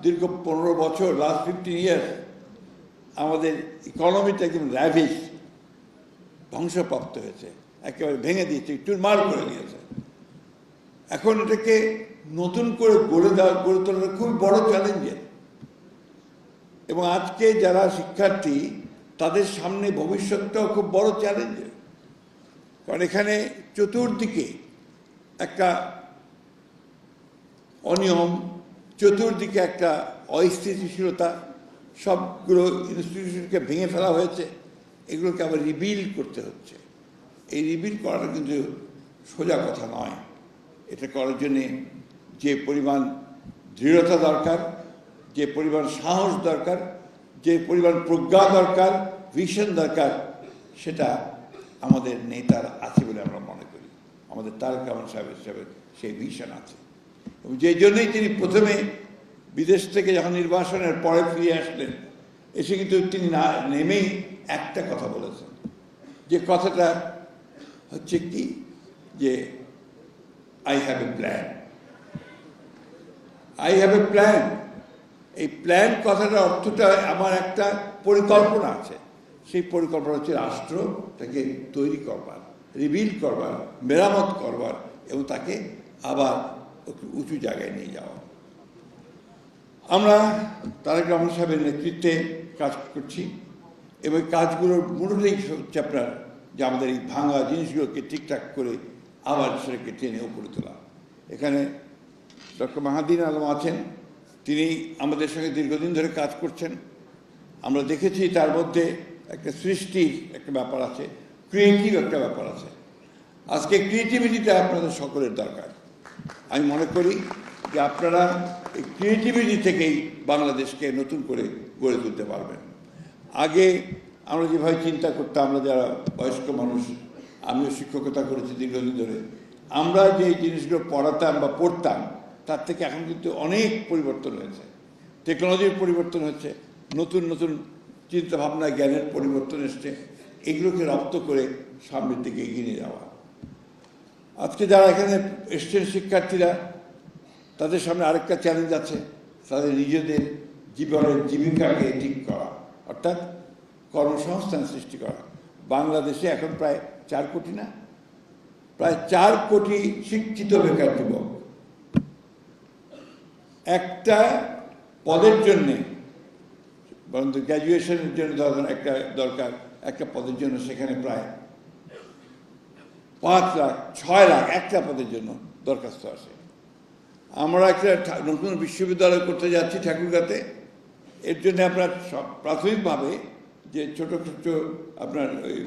দীর্ঘ 15 বছর, last 15 years আমাদের ইকোনমিটা একদম র্যাভিশ, ধ্বংসপ্রাপ্ত হয়েছে, একেবারে ভেঙে দিয়েছে, চুরমার করে দিয়েছে। এখন এটাকে নতুন করে গড়ে তোলাটা খুব বড় চ্যালেঞ্জের। এবং আজকে যারা শিক্ষার্থী তাদের সামনে ভবিষ্যৎটাও খুব বড় চ্যালেঞ্জের, কারণ এখানে চতুর্দিকে একটা অনিয়ম, চতুর্দিকে একটা অস্থিতিশীলতা, সবগুলো ইনস্টিটিউশনকে ভেঙে ফেলা হয়েছে, এগুলোকে আবার রিবিল্ড করতে হচ্ছে। এই রিবিল্ড করাটা কিন্তু সোজা কথা নয়। এটা করার জন্যে যে পরিমাণ দৃঢ়তা দরকার, যে পরিমাণ সাহস দরকার, যে পরিমাণ প্রজ্ঞা দরকার, ভিশন দরকার, সেটা আমাদের নেতার আছে বলে আমরা মনে করি। আমাদের তারেক রহমান সাহেবের সেই ভিশন আছে, এবং যে জন্যই তিনি প্রথমে বিদেশ থেকে যখন নির্বাসনের পরে ফিরে আসলেন, এসে কিন্তু তিনি নেমেই একটা কথা বলেছেন, যে কথাটা হচ্ছে কি, যে I have a plan. I have a plan. এই প্ল্যান কথাটার অর্থটা আমার একটা পরিকল্পনা আছে। সেই পরিকল্পনা হচ্ছে রাষ্ট্রটাকে তৈরি করবার, রিবিল্ড করবার, মেরামত করবার, এবং তাকে আবার উঁচু জায়গায় নিয়ে যাওয়া। আমরা তারেক রহমান সাহেবের নেতৃত্বে কাজ করছি, এবং কাজগুলোর মূলটাই হচ্ছে আপনার যে আমাদের এই ভাঙা জিনিসগুলোকে ঠিকঠাক করে আবার সেটাকে টেনে উপরে তোলা। এখানে ডক্টর মাহাদিন আলম আছেন, তিনি আমাদের সঙ্গে দীর্ঘদিন ধরে কাজ করছেন। আমরা দেখেছি তার মধ্যে একটা সৃষ্টির একটা ব্যাপার আছে, ক্রিয়েটিভ একটা ব্যাপার আছে। আজকে ক্রিয়েটিভিটিটা আপনাদের সকলের দরকার। আমি মনে করি যে আপনারা এই ক্রিয়েটিভিটি থেকেই বাংলাদেশকে নতুন করে গড়ে তুলতে পারবেন। আগে আমরা যেভাবে চিন্তা করতাম, আমরা যারা বয়স্ক মানুষ, আমিও শিক্ষকতা করেছি দীর্ঘদিন ধরে, আমরা যে জিনিসগুলো পড়াতাম বা পড়তাম তার থেকে এখন কিন্তু অনেক পরিবর্তন হয়েছে। টেকনোলজির পরিবর্তন হচ্ছে, নতুন নতুন চিন্তাভাবনা, জ্ঞানের পরিবর্তন এসছে। এগুলোকে রপ্ত করে সামনের দিকে এগিয়ে নিয়ে যাওয়া। আজকে যারা এখানে এসছেন শিক্ষার্থীরা, তাদের সামনে আরেকটা চ্যালেঞ্জ আছে, তাদের নিজেদের জীবনের জীবিকাকে ঠিক করা, অর্থাৎ কর্মসংস্থান সৃষ্টি করা। বাংলাদেশে এখন প্রায় 4 কোটি না, প্রায় 4 কোটি শিক্ষিত বেকার যুবক। একটা পদের জন্যে, বরং গ্র্যাজুয়েশনের জন্য একটা দরকার, একটা পদের জন্য সেখানে প্রায় 5 লাখ 6 লাখ একটা পদের জন্য দরখাস্ত আসে। আমরা একটা নতুন বিশ্ববিদ্যালয় করতে যাচ্ছি ঠাকুরগাঁতে। এর জন্য আপনার প্রাথমিকভাবে যে ছোট ছোট আপনার ওই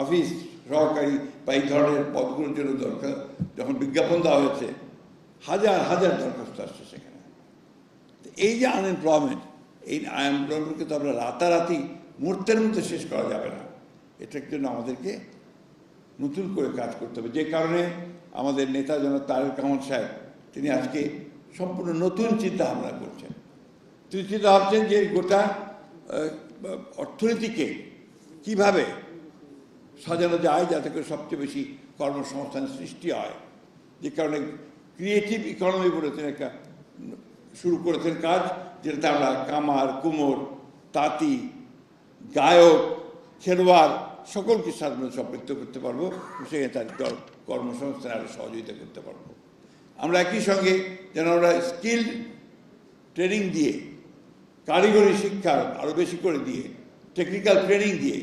অফিস সহকারী বা এই ধরনের পদগুলোর জন্য দরকার, যখন বিজ্ঞাপন দেওয়া হয়েছে, হাজার হাজার দরখাস্ত আসছে সেখানে। এই যে আনএমপ্লয়মেন্ট, এই আনএমপ্লয়মেন্টকে তো আমরা রাতারাতি মুহূর্তের মধ্যে শেষ করা যাবে না। এটার জন্য আমাদেরকে নতুন করে কাজ করতে হবে। যে কারণে আমাদের নেতা জনাব তারেক রহমান সাহেব, তিনি আজকে সম্পূর্ণ নতুন চিন্তা ভাবনা করছেন। তিনি চিন্তা ভাবছেন যে গোটা অর্থনীতিকে কিভাবে সাজানো যায় যাতে করে সবচেয়ে বেশি কর্মসংস্থান সৃষ্টি হয়। যে কারণে ক্রিয়েটিভ ইকোনমি বলে তিনি একটা শুরু করেছেন কাজ, যেটাতে আমরা কামার, কুমোর, তাঁতি, গায়ক, খেলোয়াড় সকলকে সাথে সম্পৃক্ত করতে পারবো, সেখানে তার কর্মসংস্থানে আরও সহযোগিতা করতে পারবো। আমরা একই সঙ্গে যেন আমরা স্কিল ট্রেনিং দিয়ে, কারিগরি শিক্ষা আরও বেশি করে দিয়ে, টেকনিক্যাল ট্রেনিং দিয়ে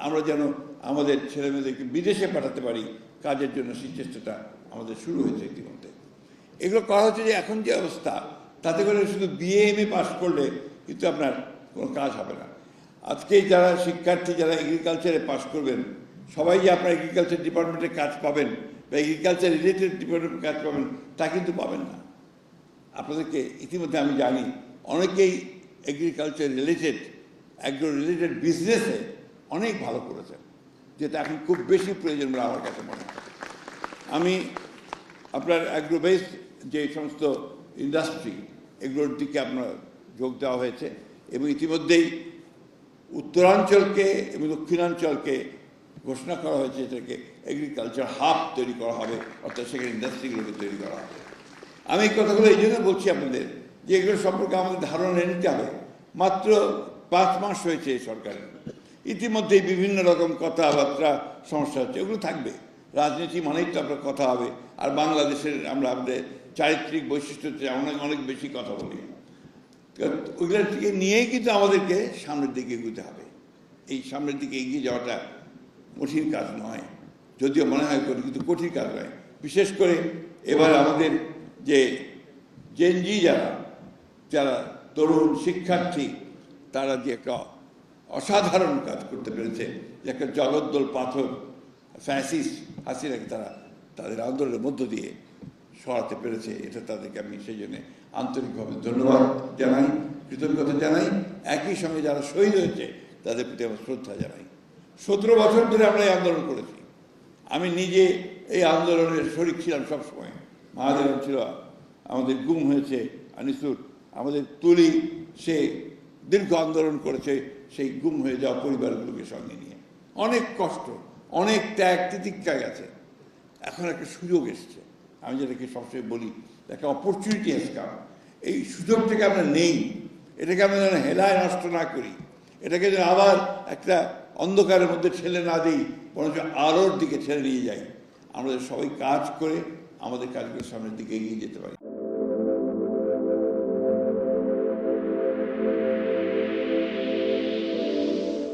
আমরা যেন আমাদের ছেলেমেয়েদেরকে বিদেশে পাঠাতে পারি কাজের জন্য, সেই চেষ্টাটা আমাদের শুরু হয়েছে ইতিমধ্যে। এগুলো করা হচ্ছে যে এখন যে অবস্থা, তাতে করে শুধু বিএ এমএ পাস করলে কিন্তু আপনার কোনো কাজ হবে না। আজকে যারা শিক্ষার্থী, যারা এগ্রিকালচারে পাস করবেন, সবাই যে আপনার এগ্রিকালচার ডিপার্টমেন্টে কাজ পাবেন বা এগ্রিকালচার রিলেটেড ডিপার্টমেন্টে কাজ পাবেন তা কিন্তু পাবেন না। আপনাদেরকে ইতিমধ্যে আমি জানি অনেকেই এগ্রিকালচার রিলেটেড, অ্যাগ্রো রিলেটেড বিজনেসে অনেক ভালো করেছেন, যেটা এখন খুব বেশি প্রয়োজন বলে আমার কাছে মনে হয়। আমি আপনার অ্যাগ্রো বেস যে সমস্ত ইন্ডাস্ট্রি, এগুলোর দিকে আপনার যোগ দেওয়া হয়েছে, এবং ইতিমধ্যেই উত্তরাঞ্চলকে এবং দক্ষিণাঞ্চলকে ঘোষণা করা হয়েছে এটাকে এগ্রিকালচার হাব তৈরি করা হবে, অর্থাৎ সেখানে ইন্ডাস্ট্রিগুলোকে তৈরি করা হবে। আমি এই কথাগুলো এই জন্য বলছি আপনাদের, যে এগুলো সম্পর্কে আমাদের ধারণা নিতে হবে। মাত্র 5 মাস হয়েছে এই সরকারের, ইতিমধ্যেই বিভিন্ন রকম কথাবার্তা সমস্যা হচ্ছে, এগুলো থাকবে। রাজনীতি মানেই তো আপনার কথা হবে। আর বাংলাদেশের আমরা আমাদের চারিত্রিক বৈশিষ্ট্যতে অনেক অনেক বেশি কথা বলি, ওইগুলোর থেকে নিয়েই কিন্তু আমাদেরকে সামনের দিকে এগোতে হবে। এই সামনের দিকে এগিয়ে যাওয়াটা কঠিন কাজ নয়, যদিও মনে হয় করি, কিন্তু কঠিন কাজ নয়। বিশেষ করে এবার আমাদের যে জেনজি যারা তরুণ শিক্ষার্থী, তারা যে একটা অসাধারণ কাজ করতে পেরেছে, যে একটা জগদ্দল পাথর ফ্যাসিস্ট হাসিনাকে তারা তাদের আন্দোলনের মধ্য দিয়ে সরাতে পেরেছে, এটা তাদেরকে আমি সেই জন্য আন্তরিকভাবে ধন্যবাদ জানাই, কৃতজ্ঞতা জানাই। একই সঙ্গে যারা শহীদ হয়েছে তাদের প্রতি আমার শ্রদ্ধা জানাই। 17 বছর ধরে আমরা এই আন্দোলন করেছি, আমি নিজে এই আন্দোলনের শরিক ছিলাম সবসময়। মাহাদেরন ছিল, আমাদের গুম হয়েছে আনিসুর, আমাদের তুলি সে দীর্ঘ আন্দোলন করেছে সেই গুম হয়ে যাওয়া পরিবারগুলোকে সঙ্গে নিয়ে। অনেক কষ্ট, অনেক ত্যাগ তিতিক্ষা গেছে। এখন একটা সুযোগ এসছে, আমি যেটাকে সবসময় বলি একটা অপরচুনিটি এস কাম। এই সুযোগটাকে আমরা নেই, এটাকে আমরা যেন হেলায় নষ্ট না করি, এটাকে যেন আবার একটা অন্ধকারের মধ্যে ঠেলে না দিই, বরঞ্চ আলোর দিকে ঠেলে নিয়ে যাই। আমরা সবাই কাজ করে আমাদের কাজগুলো সামনের দিকে এগিয়ে যেতে পারি।